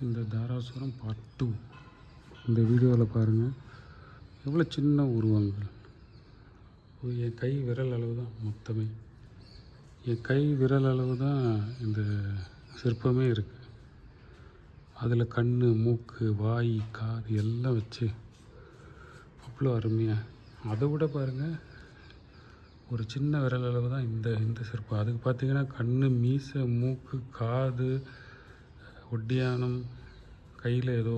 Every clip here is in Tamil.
இந்த தாராசுரம் பார்ட் 2 இந்த வீடியோவில் பாருங்கள். எவ்வளோ சின்ன உருவங்கள். என் கை விரல் அளவு தான் மொத்தமே. என் கை விரல் அளவு தான் இந்த சிற்பமே இருக்குது. அதில் கண், மூக்கு, வாய், காது எல்லாம் வச்சு அவ்வளோ அருமையாக. அதை விட பாருங்கள், ஒரு சின்ன விரல் அளவு தான் இந்த சிற்பம். அதுக்கு பார்த்திங்கன்னா கண், மீசை, மூக்கு, காது, ஒட்டியானம், கையில் ஏதோ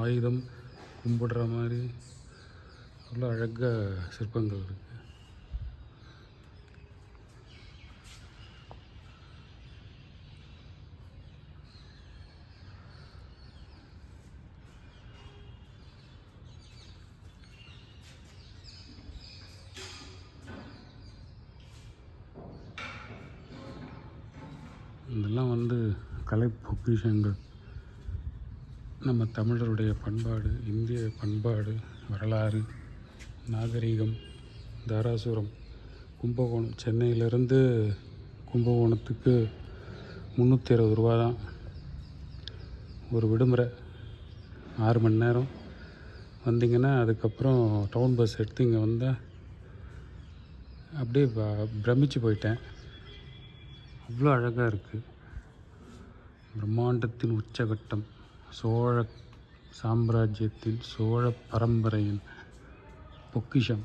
ஆயுதம் கும்பிடுற மாதிரி அவ்வளோ அழகாக சிற்பங்கள் இருக்குது. இதெல்லாம் கலை பொக்கிஷங்கள். நம்ம தமிழருடைய பண்பாடு, இந்திய பண்பாடு, வரலாறு, நாகரீகம். தாராசுரம், கும்பகோணம். சென்னையிலேருந்து கும்பகோணத்துக்கு 360 ரூபா தான் ஒரு விடுமுறை. 6 மணி நேரம் வந்தீங்கன்னா அதுக்கப்புறம் டவுன் பஸ் எடுத்து இங்கே வந்தால் அப்படியே பிரமிச்சு போயிட்டேன். அவ்வளோ அழகாக இருக்குது. பிரம்மாண்டத்தின் உச்சகட்டம், சோழ சாம்ராஜ்யத்தின், சோழ பரம்பரையின் பொக்கிஷம்,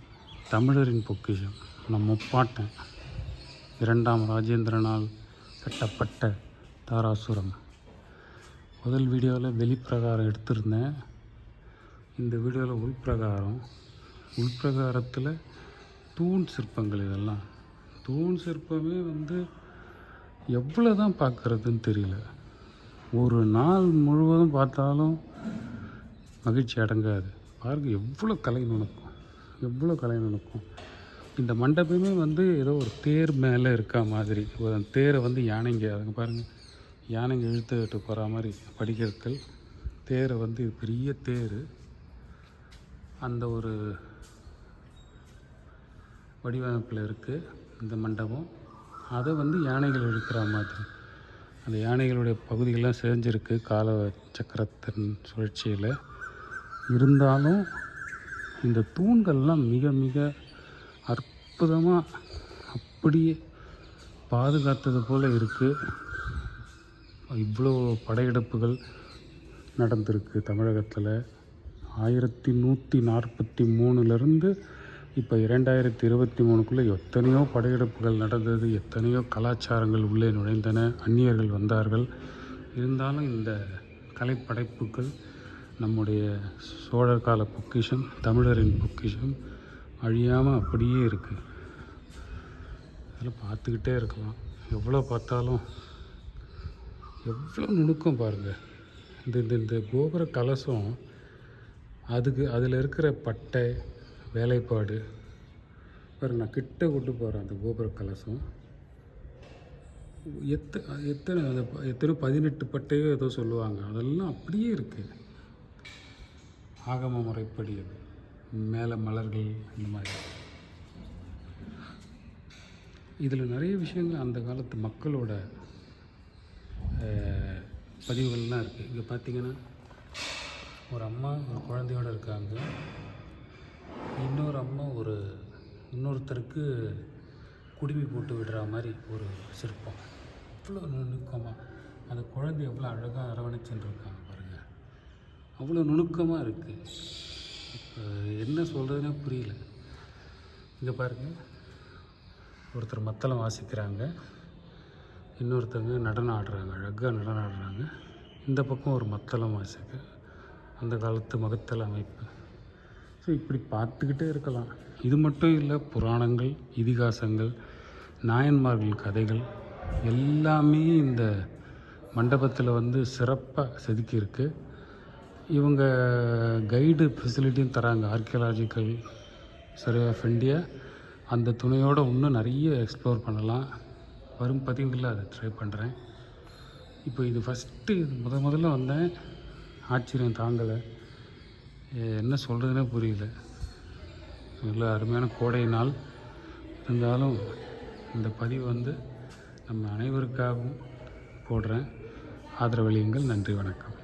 தமிழரின் பொக்கிஷம், நம் முப்பாட்டன் 2ஆம் ராஜேந்திரனால் கட்டப்பட்ட தாராசுரம். முதல் வீடியோவில் வெளிப்பிரகாரம் எடுத்திருந்தேன். இந்த வீடியோவில் உள்பிரகாரத்தில் தூண் சிற்பங்கள். இதெல்லாம் தூண் சிற்பமே எவ்வளோ தான் பார்க்குறதுன்னு தெரியல. ஒரு நாள் முழுவதும் பார்த்தாலும் மகிழ்ச்சி அடங்காது. பாருங்கள் எவ்வளோ கலை நுணுக்கம். இந்த மண்டபமே ஏதோ ஒரு தேர் மேலே இருக்கா மாதிரி. ஒரு தேரை யானைங்க, அதுங்க பாருங்கள், யானைங்க இழுத்துக்கிட்டு போகிற மாதிரி படிக்கற்கள். தேரை இது பெரிய தேர். அந்த ஒரு வடிவமைப்பில் இருக்குது இந்த மண்டபம். அதை யானைகள் இழுக்கிற மாதிரி. அந்த யானைகளுடைய பகுதிகள்லாம் செஞ்சுருக்கு கால சக்கரத்தின் சுழற்சியில். இருந்தாலும் இந்த தூண்கள்லாம் மிக மிக அற்புதமாக அப்படியே பாதுகாத்தது போல் இருக்குது. இவ்வளோ படையெடுப்புகள் நடந்திருக்கு தமிழகத்தில். 1143லேருந்து இப்போ 2023க்குள்ளே எத்தனையோ படையெடுப்புகள் நடந்தது. எத்தனையோ கலாச்சாரங்கள் உள்ளே நுழைந்தன. அந்நியர்கள் வந்தார்கள். இருந்தாலும் இந்த கலைப்படைப்புகள் நம்முடைய சோழர் கால பொக்கிஷம், தமிழரின் பொக்கிஷம் அழியாமல் அப்படியே இருக்குது. அதில் பார்த்துக்கிட்டே இருக்கலாம். எவ்வளோ பார்த்தாலும் எவ்வளோ நுணுக்கம் பாருங்கள். இந்த கோபுர கலசம், அதில் இருக்கிற பட்டை வேலைப்பாடு பாருங்க. நான் கிட்ட கொண்டு போகிறேன். அந்த கோபுர கலசம் எத்தனை 18 பட்டையோ ஏதோ சொல்லுவாங்க. அதெல்லாம் அப்படியே இருக்குது. ஆகம முறைப்படி அது மேலே மலர்கள் இந்த மாதிரி. இதில் நிறைய விஷயங்கள் அந்த காலத்து மக்களோட பதிவுகள்லாம் இருக்குது. இங்கே பார்த்திங்கன்னா ஒரு அம்மா ஒரு குழந்தையோடு இருக்காங்க. இன்னொரு அம்மா இன்னொருத்தருக்கு குடுமி போட்டு விடுற மாதிரி ஒரு சிற்பம். அவ்வளோ நுணுக்கமாக அந்த குழந்தை எவ்வளோ அழகாக அரவணைச்சுன்னு இருக்காங்க பாருங்கள். அவ்வளோ நுணுக்கமாக இருக்குது. இப்போ என்ன சொல்கிறதுனே புரியல. இங்கே பாருங்கள், ஒருத்தர் மத்தளம் வாசிக்கிறாங்க, இன்னொருத்தவங்க நடனம் ஆடுறாங்க, அழகாக நடனம் ஆடுறாங்க. இந்த பக்கம் ஒரு மத்தளம் வாசிக்க, அந்த காலத்து மகத்தள அமைப்பு. ஸோ இப்படி பார்த்துக்கிட்டே இருக்கலாம். இது மட்டும் இல்லை, புராணங்கள், இதிகாசங்கள், நாயன்மார்கள் கதைகள் எல்லாமே இந்த மண்டபத்தில் சிறப்பாக செதுக்கியிருக்கு. இவங்க கைடு ஃபெசிலிட்டியும் தராங்க. ஆர்கியாலஜிக்கல் சர்வே ஆஃப் இந்தியா அந்த துணையோடு இன்னும் நிறைய எக்ஸ்ப்ளோர் பண்ணலாம். வரும் பதிவுகளில் அதை ட்ரை பண்ணுறேன். இப்போ இது ஃபஸ்ட்டு முதல்ல வந்தேன். ஆச்சரியம் தாங்கலை. என்ன சொல்கிறதுனே புரியல. நல்ல அருமையான கோடை நாள். இருந்தாலும் இந்த பதிவு நம்ம அனைவருக்காகவும் போடுறேன். ஆதரவளியுங்கள். நன்றி, வணக்கம்.